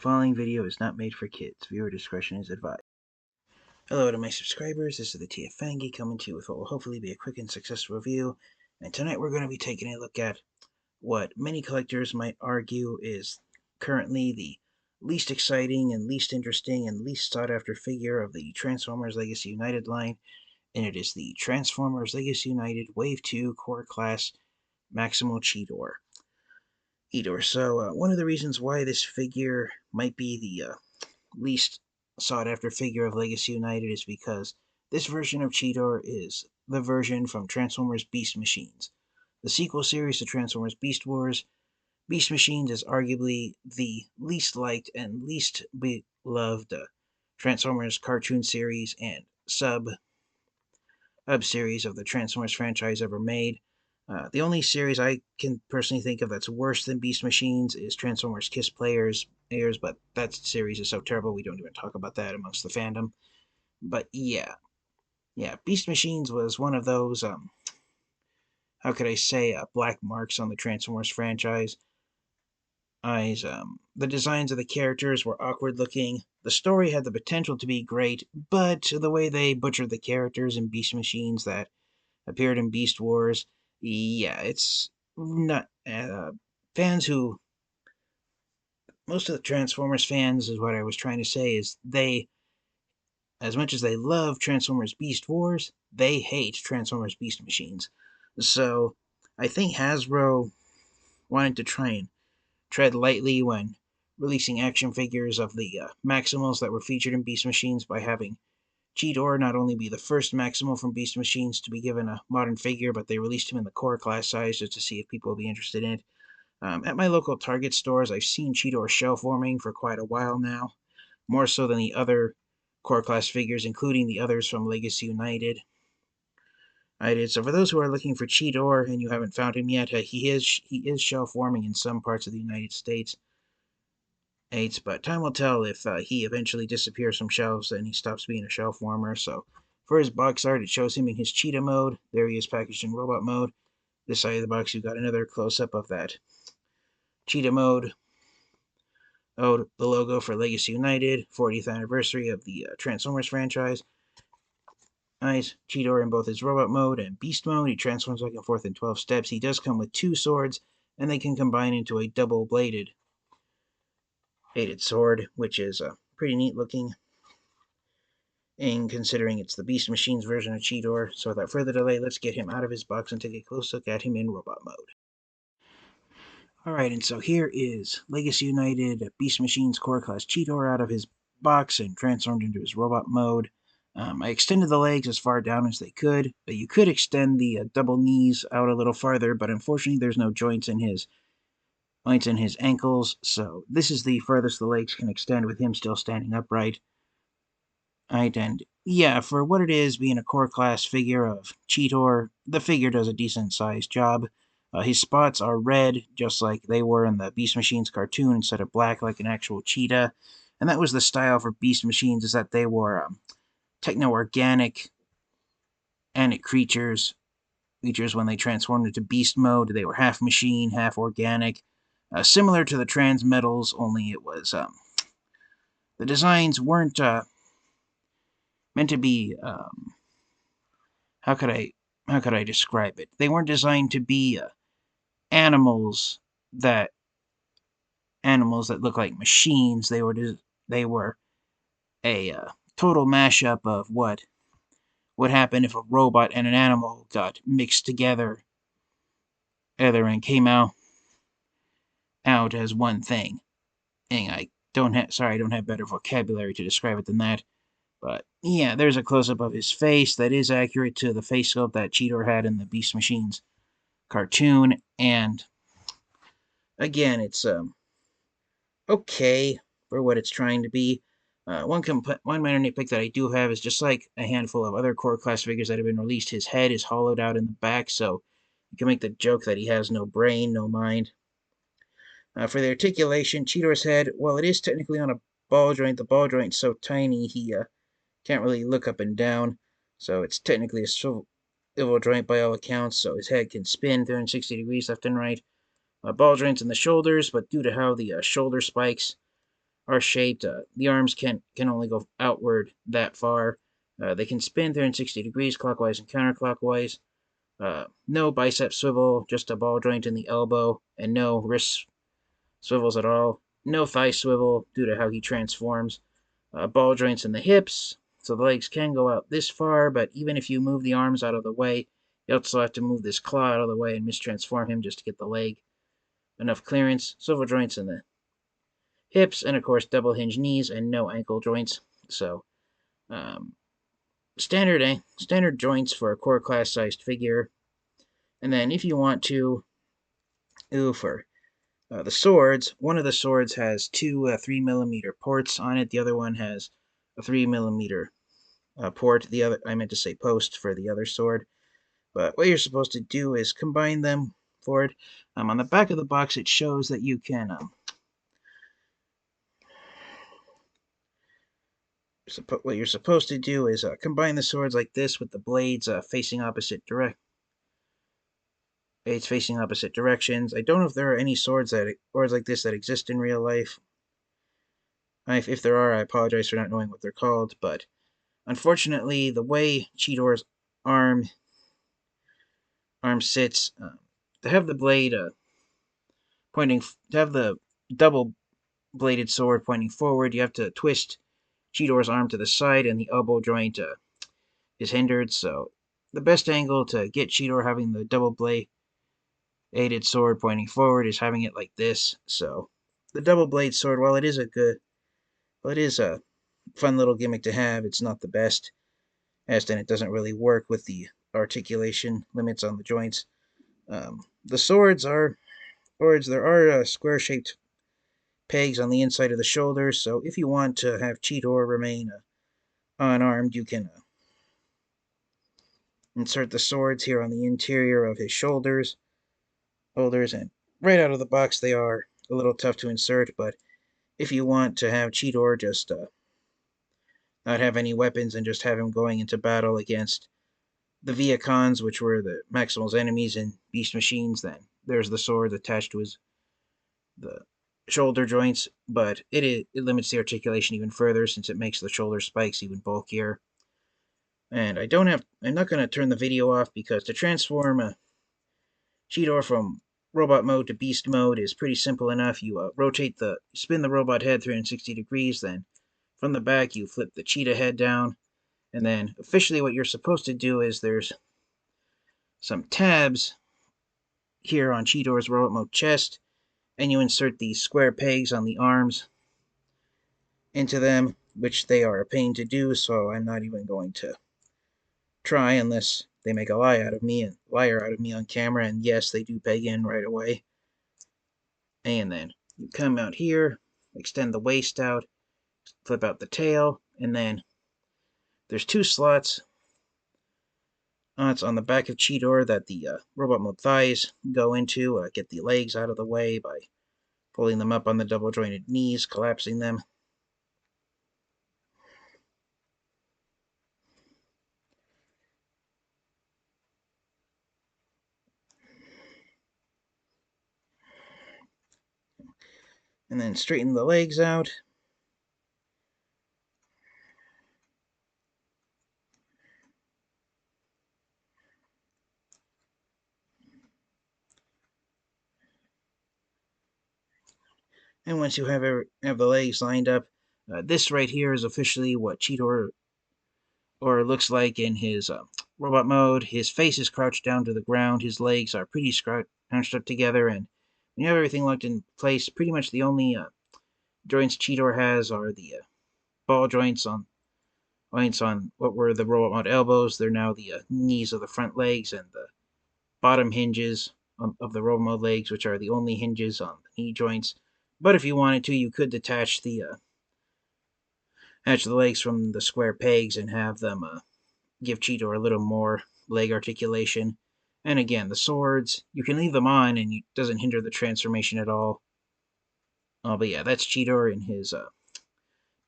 following video is not made for kids. Viewer discretion is advised. Hello to my subscribers, this is the TF Fangy coming to you with what will hopefully be a quick and successful review. And tonight we're going to be taking a look at what many collectors might argue is currently the least exciting and least interesting and least sought after figure of the Transformers Legacy United line. And it is the Transformers Legacy United Wave 2 Core Class Maximal Cheetor. So one of the reasons why this figure might be the least sought after figure of Legacy United is because this version of Cheetor is the version from Transformers Beast Machines. The sequel series to Transformers Beast Wars, Beast Machines is arguably the least liked and least beloved Transformers cartoon series and sub-series of the Transformers franchise ever made. The only series I can personally think of that's worse than Beast Machines is Transformers Kiss Players, but that series is so terrible we don't even talk about that amongst the fandom. But yeah, Beast Machines was one of those, how could I say, black marks on the Transformers franchise. The designs of the characters were awkward looking. The story had the potential to be great, but the way they butchered the characters in Beast Machines that appeared in Beast Wars, yeah, it's not fans who most of the Transformers fans is what I was trying to say is they, as much as they love Transformers Beast Wars, they hate Transformers Beast Machines. So I think Hasbro wanted to try and tread lightly when releasing action figures of the Maximals that were featured in Beast Machines by having Cheetor not only be the first Maximal from Beast Machines to be given a modern figure, but they released him in the core class size just to see if people will be interested in it. At my local Target stores, I've seen Cheetor shelf warming for quite a while now, more so than the other core class figures, including the others from Legacy United. So for those who are looking for Cheetor and you haven't found him yet, he is shelf warming in some parts of the United States. But time will tell if he eventually disappears from shelves and he stops being a shelf warmer. So for his box art, it shows him in his cheetah mode. There he is packaged in robot mode. This side of the box, you've got another close-up of that cheetah mode. Oh, the logo for Legacy United, 40th anniversary of the Transformers franchise. Nice. Cheetor in both his robot mode and beast mode. He transforms back and forth in 12 steps. He does come with two swords, and they can combine into a double-bladed sword, which is pretty neat looking. And considering it's the Beast Machines version of Cheetor. So without further delay, let's get him out of his box and take a close look at him in robot mode. Alright, and so here is Legacy United Beast Machines Core Class Cheetor out of his box and transformed into his robot mode. I extended the legs as far down as they could, but you could extend the double knees out a little farther, but unfortunately there's no joints in his ankles, so this is the furthest the legs can extend with him still standing upright. And yeah, for what it is, being a core class figure of Cheetor, the figure does a decent sized job. His spots are red, just like they were in the Beast Machines cartoon, instead of black like an actual cheetah. And that was the style for Beast Machines, is that they were techno-organic creatures when they transformed into beast mode. They were half machine, half organic. Similar to the Transmetals, only it was, the designs weren't meant to be, how could I describe it? They weren't designed to be animals that look like machines. They were a total mashup of what would happen if a robot and an animal got mixed together and came out as one thing. And I don't have better vocabulary to describe it than that. But yeah, there's a close-up of his face that is accurate to the face sculpt that Cheetor had in the Beast Machines cartoon. And again, it's okay for what it's trying to be. One minor nitpick that I do have is, just like a handful of other core class figures that have been released, his head is hollowed out in the back, so you can make the joke that he has no brain, no mind. For the articulation, Cheetor's head, while it is technically on a ball joint, the ball joint's so tiny he can't really look up and down, so it's technically a swivel joint by all accounts, so his head can spin 360 degrees left and right. Ball joints in the shoulders, but due to how the shoulder spikes are shaped. The arms can only go outward that far. They can spin 360 degrees clockwise and counterclockwise. No bicep swivel, just a ball joint in the elbow, and no wrist swivels at all. No thigh swivel due to how he transforms. Ball joints in the hips, so the legs can go out this far, but even if you move the arms out of the way, you also have to move this claw out of the way and mistransform him just to get the leg enough clearance. Swivel joints in the hips, and of course double hinge knees and no ankle joints. So um, standard joints for a core class sized figure. And then if you want to, for the swords, one of the swords has two 3mm ports on it. The other one has a 3mm port. The other, I meant to say post for the other sword. But what you're supposed to do is combine them for it. On the back of the box, it shows that you can what you're supposed to do is combine the swords like this with the blades facing opposite directions. I don't know if there are any swords like this that exist in real life. If there are, I apologize for not knowing what they're called. But unfortunately, the way Cheetor's arm sits, to have the blade pointing, to have the double bladed sword pointing forward, you have to twist Cheetor's arm to the side, and the elbow joint is hindered. So the best angle to get Cheetor having the double bladed sword pointing forward is having it like this. So the double blade sword, while it is a fun little gimmick to have, it's not the best, as then it doesn't really work with the articulation limits on the joints. The swords are, there are square-shaped pegs on the inside of the shoulders, so if you want to have Cheetor remain unarmed, you can insert the swords here on the interior of his shoulders, and right out of the box they are a little tough to insert, but if you want to have Cheetor just not have any weapons and just have him going into battle against the Vehicons, which were the Maximals enemies in Beast Machines, then there's the sword attached to the shoulder joints, but it limits the articulation even further since it makes the shoulder spikes even bulkier. And I'm not going to turn the video off because to transform Cheetor from robot mode to beast mode is pretty simple enough. You spin the robot head 360 degrees, then from the back you flip the cheetah head down, and then officially what you're supposed to do is there's some tabs here on Cheetor's robot mode chest, and you insert these square pegs on the arms into them, which they are a pain to do, so I'm not even going to try unless they make a liar out of me on camera, and yes, they do peg in right away. And then you come out here, extend the waist out, flip out the tail, and then there's two slots it's on the back of Cheetor that the robot mode thighs go into. Get the legs out of the way by pulling them up on the double jointed knees, collapsing them. And then straighten the legs out. And once you have the legs lined up, this right here is officially what Cheetor looks like in his robot mode. His face is crouched down to the ground. His legs are pretty scrunched up together, and when you have everything locked in place, pretty much the only joints Cheetor has are the ball joints on what were the robot mode elbows. They're now the knees of the front legs, and the bottom hinges of the robot mode legs, which are the only hinges on the knee joints. But if you wanted to, you could detach the legs from the square pegs and have them give Cheetor a little more leg articulation. And again, the swords, you can leave them on and it doesn't hinder the transformation at all. But yeah, that's Cheetor in his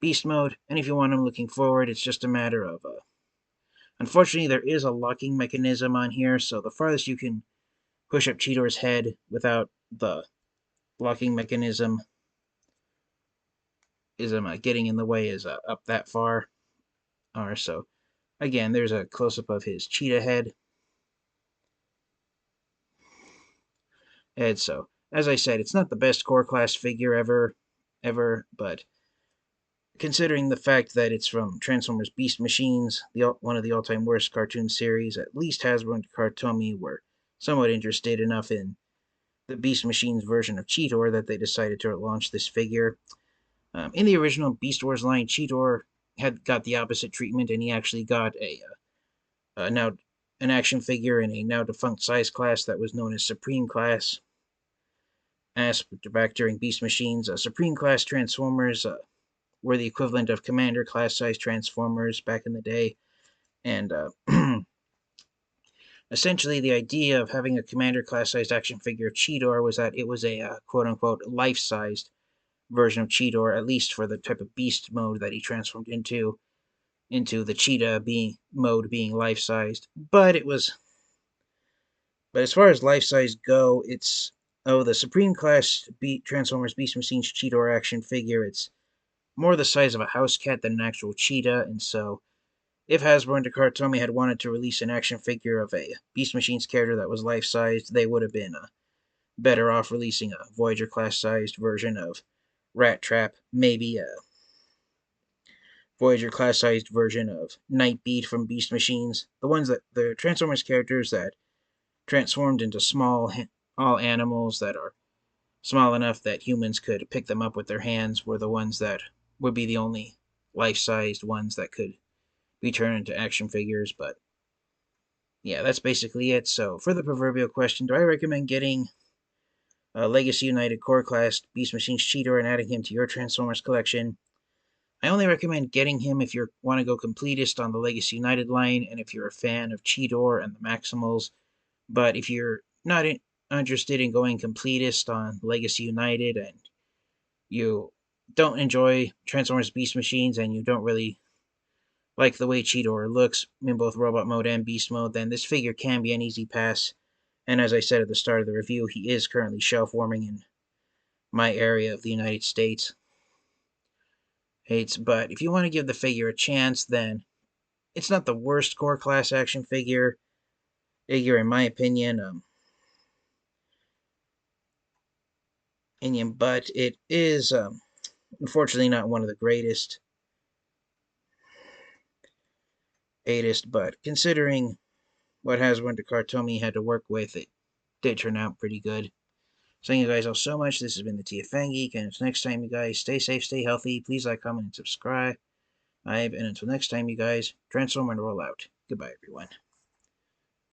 beast mode. And if you want him looking forward, it's just a matter of unfortunately, there is a locking mechanism on here, so the farthest you can push up Cheetor's head without the locking mechanism getting in the way is up that far. Or so. Again, there's a close up of his cheetah head. And so, as I said, it's not the best core class figure ever, but considering the fact that it's from Transformers Beast Machines, one of the all-time worst cartoon series, at least Hasbro and Cartomy were somewhat interested enough in the Beast Machines version of Cheetor that they decided to launch this figure. In the original Beast Wars line, Cheetor had got the opposite treatment, and he actually got now an action figure in a now defunct size class that was known as Supreme Class. As back during Beast Machines, Supreme Class Transformers were the equivalent of Commander class size Transformers back in the day, and essentially the idea of having a Commander class sized action figure Cheetor was that it was a quote unquote life sized version of Cheetor, at least for the type of beast mode that he transformed into the cheetah being life sized. But as far as life size go, it's the Supreme Class Transformers Beast Machines Cheetor action figure. It's more the size of a house cat than an actual cheetah, and so if Hasbro and Takatomi had wanted to release an action figure of a Beast Machines character that was life sized, they would have been better off releasing a Voyager class sized version of Rat Trap, maybe a Voyager class sized version of Nightbeat from Beast Machines. The Transformers characters that transformed into all animals that are small enough that humans could pick them up with their hands were the ones that would be the only life-sized ones that could be turned into action figures. But yeah, that's basically it. So for the proverbial question, do I recommend getting a Legacy United Core Class Beast Machines Cheetor and adding him to your Transformers collection? I only recommend getting him if you want to go completist on the Legacy United line and if you're a fan of Cheetor and the Maximals. But if you're not interested in going completist on Legacy United and you don't enjoy Transformers Beast Machines and you don't really like the way Cheetor looks in both robot mode and beast mode, then this figure can be an easy pass. And as I said at the start of the review, he is currently shelf warming in my area of the United States. But if you want to give the figure a chance, then it's not the worst core class action figure in my opinion. But it is unfortunately not one of the greatest. But considering what Hasbro and Cartomy had to work with, it did turn out pretty good. So thank you guys all so much. This has been the TFN Geek, and until next time, you guys, stay safe, stay healthy. Please like, comment, and subscribe. And until next time, you guys, transform and roll out. Goodbye, everyone.